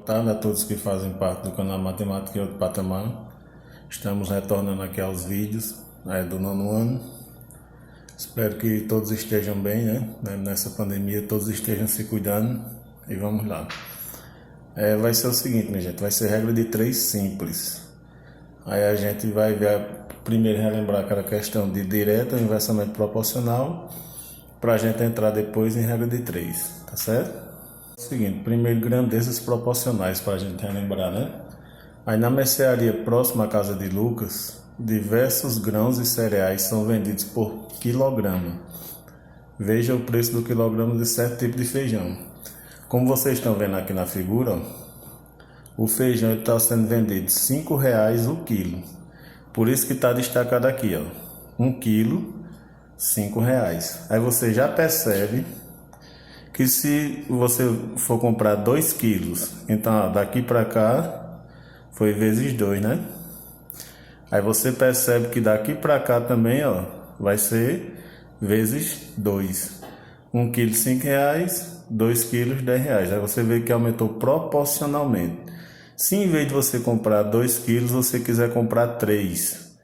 tarde a todos que fazem parte do canal Matemática e Outro Patamar. Estamos retornando aqui aos vídeos do nono ano. Espero que todos estejam bem, né? Nessa pandemia, todos estejam se cuidando. E vamos lá. Vai ser o seguinte, minha gente, vai ser regra de 3 simples. Aí a gente vai ver, primeiro relembrar aquela questão de direta ou inversamente proporcional, para a gente entrar depois em regra de 3, tá certo? Seguinte, primeiro grandezas proporcionais para a gente relembrar, né? Aí na mercearia próxima à casa de Lucas, diversos grãos e cereais são vendidos por quilograma. Veja o preço do quilograma de certo tipo de feijão. Como vocês estão vendo aqui na figura, ó, o feijão está sendo vendido R$ 5,00 o quilo. Por isso que está destacado aqui, ó, 1 quilo, R$ 5,00. Aí você já percebe que se você for comprar 2 quilos, então ó, daqui para cá foi vezes 2, né? Aí você percebe que daqui para cá também, ó, vai ser vezes 2. 1 quilo R$ 5,00, 2 quilos R$ 10,00. Aí você vê que aumentou proporcionalmente. Se em vez de você comprar 2 quilos, você quiser comprar 3,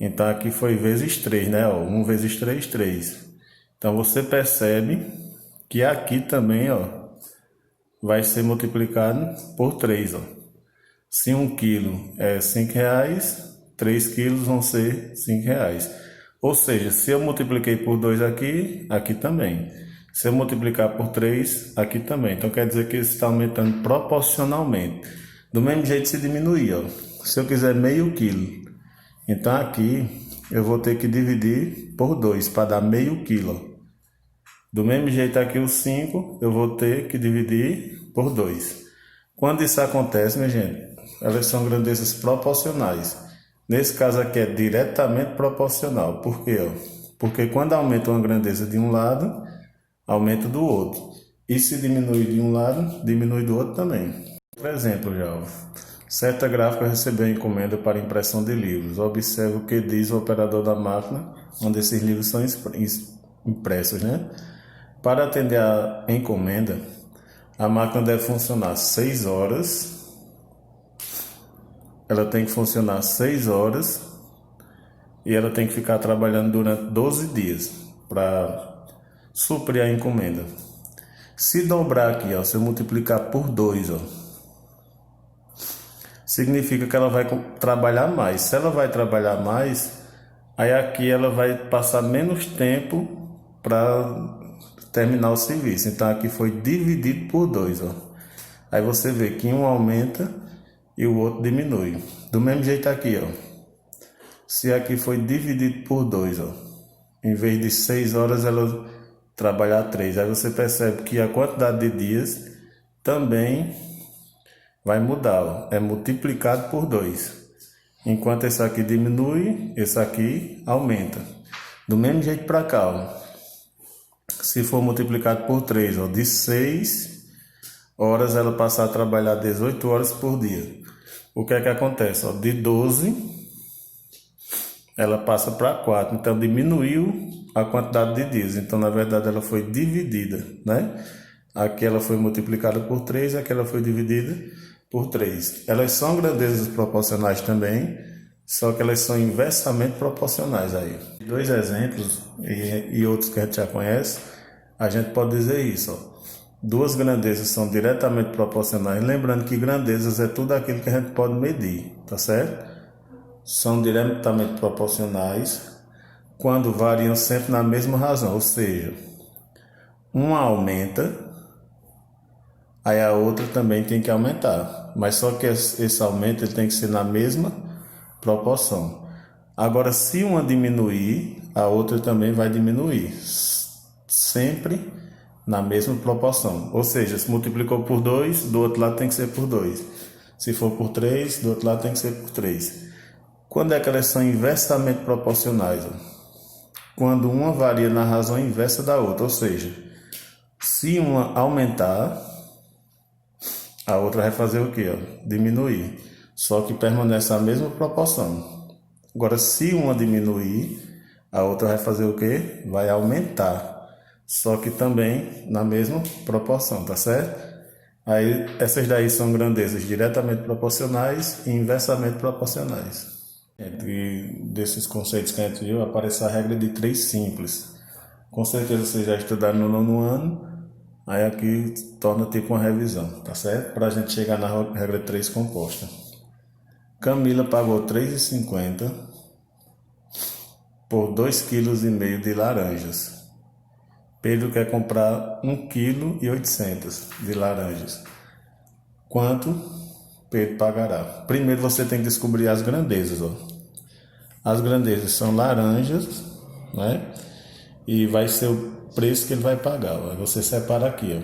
então aqui foi vezes 3, né? Ó, 1 vezes 3, 3. Então você percebe que aqui também, ó, vai ser multiplicado por 3, ó. Se 1 quilo é R$ 5,00, 3 quilos vão ser R$ 5,00. Ou seja, se eu multipliquei por 2 aqui, aqui também. Se eu multiplicar por 3, aqui também. Então quer dizer que isso está aumentando proporcionalmente. Do mesmo jeito se diminuir, ó. Se eu quiser meio quilo, então aqui eu vou ter que dividir por 2 para dar meio quilo. Do mesmo jeito aqui o 5 eu vou ter que dividir por 2. Quando isso acontece, minha gente, elas são grandezas proporcionais. Nesse caso aqui é diretamente proporcional. Por quê? Porque quando aumenta uma grandeza de um lado, aumenta do outro. E se diminui de um lado, diminui do outro também. Por exemplo, já, certa gráfica recebeu encomenda para impressão de livros. Observe o que diz o operador da máquina onde esses livros são impressos, né? Para atender a encomenda, a máquina deve funcionar 6 horas. Ela tem que funcionar 6 horas e ela tem que ficar trabalhando durante 12 dias para suprir a encomenda. Se dobrar aqui, ó, se eu multiplicar por 2, ó, significa que ela vai trabalhar mais. Se ela vai trabalhar mais, aí aqui ela vai passar menos tempo para terminar o serviço. Então aqui foi dividido por 2, ó. Aí você vê que um aumenta e o outro diminui. Do mesmo jeito aqui, ó. Se aqui foi dividido por 2, ó, em vez de 6 horas ela trabalhar 3. Aí você percebe que a quantidade de dias também vai mudar, ó. É multiplicado por 2. Enquanto esse aqui diminui, esse aqui aumenta. Do mesmo jeito para cá, ó. Se for multiplicado por 3, ó, de 6 horas ela passar a trabalhar 18 horas por dia. O que é que acontece? Ó, de 12 ela passa para 4, então diminuiu a quantidade de dias. Então na verdade ela foi dividida, né? Aqui ela foi multiplicada por 3, aqui ela foi dividida por 3. Elas são grandezas proporcionais também, só que elas são inversamente proporcionais aí. 2 exemplos e outros que a gente já conhece, a gente pode dizer isso, ó. 2 grandezas são diretamente proporcionais. Lembrando que grandezas é tudo aquilo que a gente pode medir, tá certo? São diretamente proporcionais quando variam sempre na mesma razão, ou seja, uma aumenta, aí a outra também tem que aumentar. Mas só que esse aumento ele tem que ser na mesma proporção. Agora, se uma diminuir, a outra também vai diminuir. Sempre na mesma proporção. Ou seja, se multiplicou por 2, do outro lado tem que ser por 2. Se for por 3, do outro lado tem que ser por 3. Quando é que elas são inversamente proporcionais? Quando uma varia na razão inversa da outra. Ou seja, se uma aumentar, a outra vai fazer o quê? Diminuir. Só que permanece a mesma proporção. Agora, se uma diminuir, a outra vai fazer o quê? Vai aumentar. Só que também na mesma proporção, tá certo? Aí, essas daí são grandezas diretamente proporcionais e inversamente proporcionais. Entre desses conceitos que a gente viu, aparece a regra de 3 simples. Com certeza vocês já estudaram no nono ano, aí aqui torna tipo uma revisão, tá certo? Para a gente chegar na regra 3 composta. Camila pagou R$ 3,50 por 2,5 kg de laranjas. Pedro quer comprar 1,8 kg de laranjas. Quanto Pedro pagará? Primeiro você tem que descobrir as grandezas. Ó. As grandezas são laranjas, né? E vai ser o preço que ele vai pagar. Ó. Você separa aqui,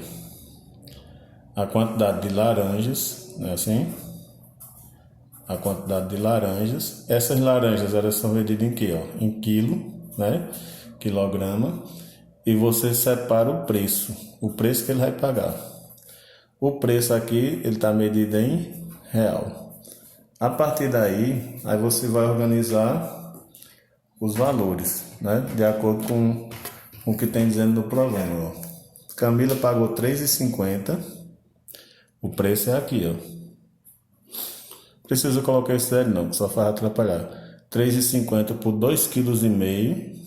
ó. A quantidade de laranjas, né? Assim. A quantidade de laranjas. Essas laranjas elas são medidas em quê? Ó? Em quilo, né? Quilograma. E você separa o preço que ele vai pagar. O preço aqui, ele está medido em real. A partir daí, aí você vai organizar os valores, né? De acordo com o que tem dizendo no problema. Ó. Camila pagou R$ 3,50. O preço é aqui, ó. Precisa colocar esse zero não, que só faz atrapalhar. R$ 3,50 por 2,5 kg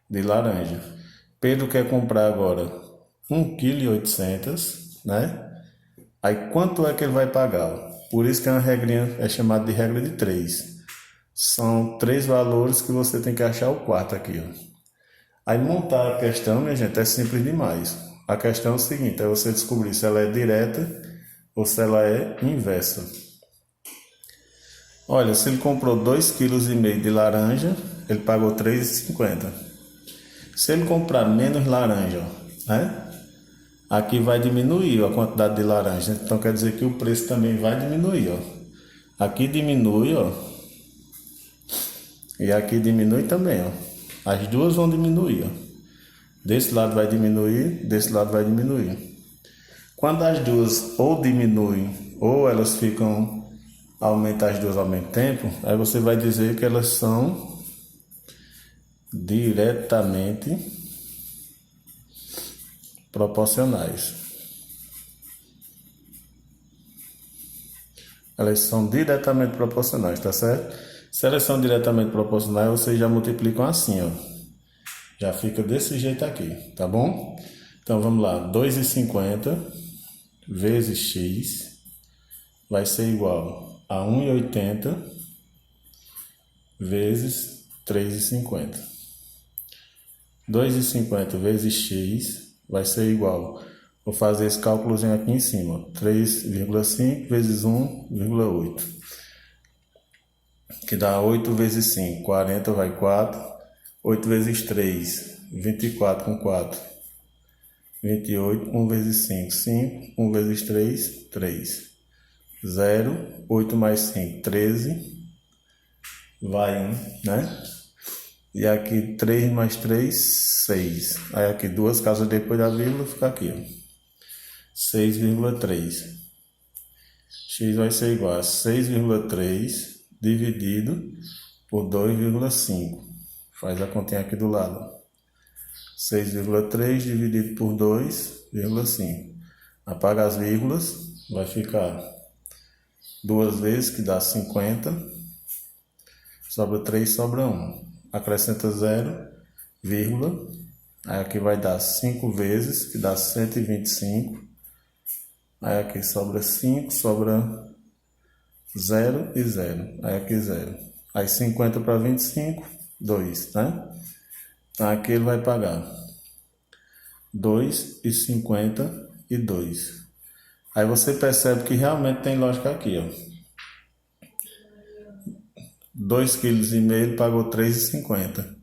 de laranja. Pedro quer comprar agora 1,8 kg, né? Aí quanto é que ele vai pagar? Por isso que é uma regrinha, é chamada de regra de 3. São 3 valores que você tem que achar o quarto aqui, ó. Aí montar a questão, minha gente, é simples demais. A questão é o seguinte, é você descobrir se ela é direta ou se ela é inversa. Olha, se ele comprou 2,5 kg de laranja, ele pagou R$ 3,50. Se ele comprar menos laranja, né? Aqui vai diminuir a quantidade de laranja. Então quer dizer que o preço também vai diminuir, ó. Aqui diminui, ó. E aqui diminui também, ó. As duas vão diminuir, ó. Desse lado vai diminuir, desse lado vai diminuir. Quando as duas ou diminuem ou elas aumentam as duas ao mesmo tempo, aí você vai dizer que elas são diretamente proporcionais. Elas são diretamente proporcionais, tá certo? Se elas são diretamente proporcionais, vocês já multiplicam assim, ó. Já fica desse jeito aqui, tá bom? Então vamos lá, 2,50 vezes x vai ser igual a 1,80 vezes 3,50. 2,50 vezes x vai ser igual, vou fazer esse cálculozinho aqui em cima, 3,5 vezes 1,8, que dá 8 vezes 5, 40 vai 4, 8 vezes 3, 24 com 4, 28, 1 vezes 5, 5, 1 vezes 3, 3, 0, 8 mais 5, 13, vai 1, né? E aqui 3 mais 3, 6. Aí aqui duas casas depois da vírgula fica aqui, ó. 6,3. X vai ser igual a 6,3 dividido por 2,5. Faz a continha aqui do lado. 6,3 dividido por 2,5. Apaga as vírgulas, vai ficar 2 vezes, que dá 50. Sobra 3, sobra 1. Acrescenta 0, vírgula. Aí aqui vai dar 5 vezes, que dá 125. Aí aqui sobra 5, sobra 0 e 0. Aí aqui 0. Aí 50 para 25, 2, né? Então aqui ele vai pagar 2,52. Aí você percebe que realmente tem lógica aqui, ó. 2,5 kg ele pagou 3,50.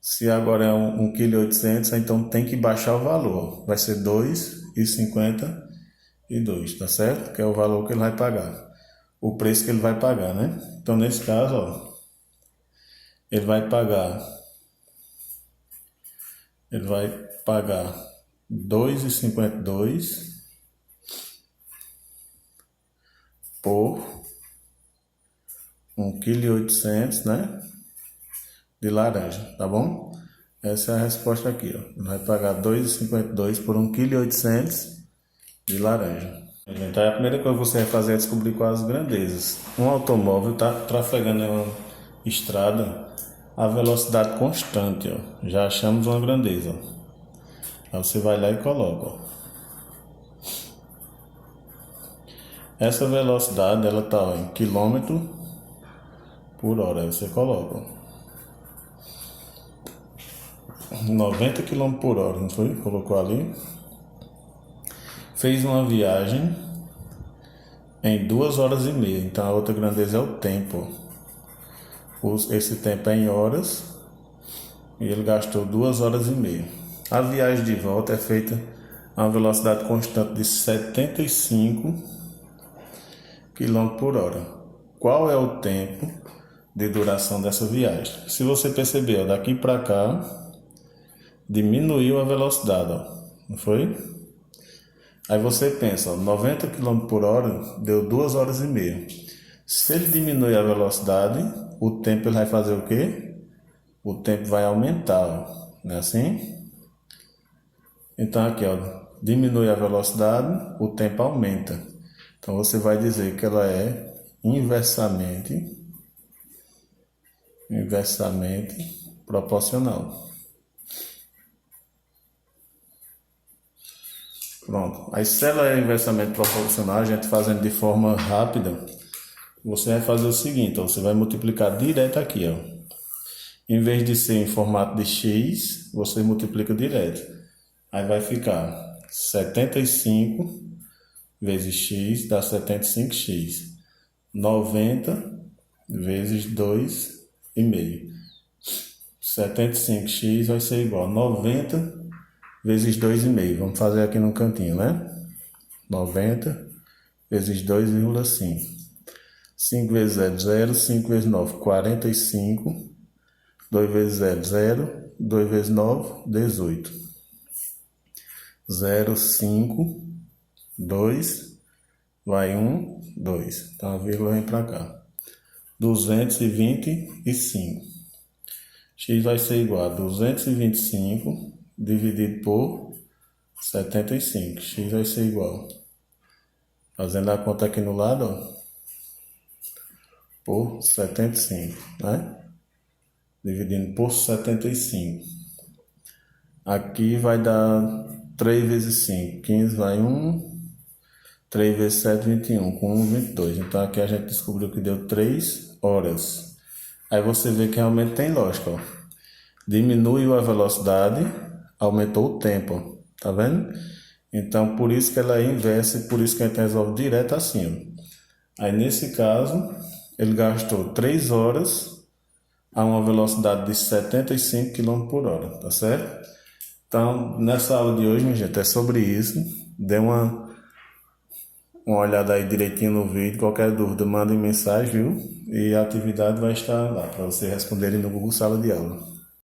Se agora é 1,8 kg, então tem que baixar o valor. Vai ser 2,52, tá certo? Que é o valor que ele vai pagar. O preço que ele vai pagar, né? Então nesse caso, ó, ele vai pagar 2,52 por 1,8 kg, né? De laranja, tá bom? Essa é a resposta aqui, ó. Ele vai pagar 2,52 por 1,8 kg de laranja. Então, a primeira coisa que você vai fazer é descobrir quais as grandezas. Um automóvel está trafegando em uma estrada a velocidade constante, ó. Já achamos uma grandeza. Aí você vai lá e coloca, ó. Essa velocidade ela está em quilômetro por hora. Aí você coloca, ó. 90 km por hora, não foi? Colocou ali. Fez uma viagem em 2 horas e meia. Então a outra grandeza é o tempo. Esse tempo é em horas e ele gastou 2 horas e meia. A viagem de volta é feita a uma velocidade constante de 75 km por hora. Qual é o tempo de duração dessa viagem? Se você perceber, daqui para cá diminuiu a velocidade, ó, não foi? Aí você pensa, ó, 90 km por hora deu 2 horas e meia. Se ele diminuir a velocidade, o tempo ele vai fazer o quê? O tempo vai aumentar, ó, não é assim? Então aqui, ó, diminui a velocidade, o tempo aumenta. Então você vai dizer que ela é inversamente proporcional. Pronto. Aí se ela é inversamente proporcional, a gente fazendo de forma rápida, você vai fazer o seguinte, ó, você vai multiplicar direto aqui, ó. Em vez de ser em formato de x, você multiplica direto. Aí vai ficar 75 vezes x dá 75x. 90 vezes 2,5. 75x vai ser igual a 90 vezes 2,5. Vamos fazer aqui no cantinho, né? 90 vezes 2,5. 5 vezes 0, 0. 5 vezes 9, 45. 2 vezes 0, 0. 2 vezes 9, 18. 0, 5, 2, vai 1, 2. Então a vírgula vem para cá. 225. X vai ser igual a 225 dividido por 75. X vai ser igual. Fazendo a conta aqui no lado, ó, por 75, né? Dividindo por 75. Aqui vai dar 3 vezes 5, 15 vai 1. 3 vezes 7, 21. Com 1, 22. Então aqui a gente descobriu que deu 3 horas. Aí você vê que realmente tem lógica, ó. Diminuiu a velocidade, aumentou o tempo, ó. Tá vendo? Então por isso que ela é inversa e por isso que a gente resolve direto assim, ó. Aí nesse caso, ele gastou 3 horas a uma velocidade de 75 km por hora, tá certo? Então, nessa aula de hoje, minha gente, é sobre isso. Dê uma olhada aí direitinho no vídeo. Qualquer dúvida, manda mensagem, viu? E a atividade vai estar lá para vocês responderem no Google Sala de Aula.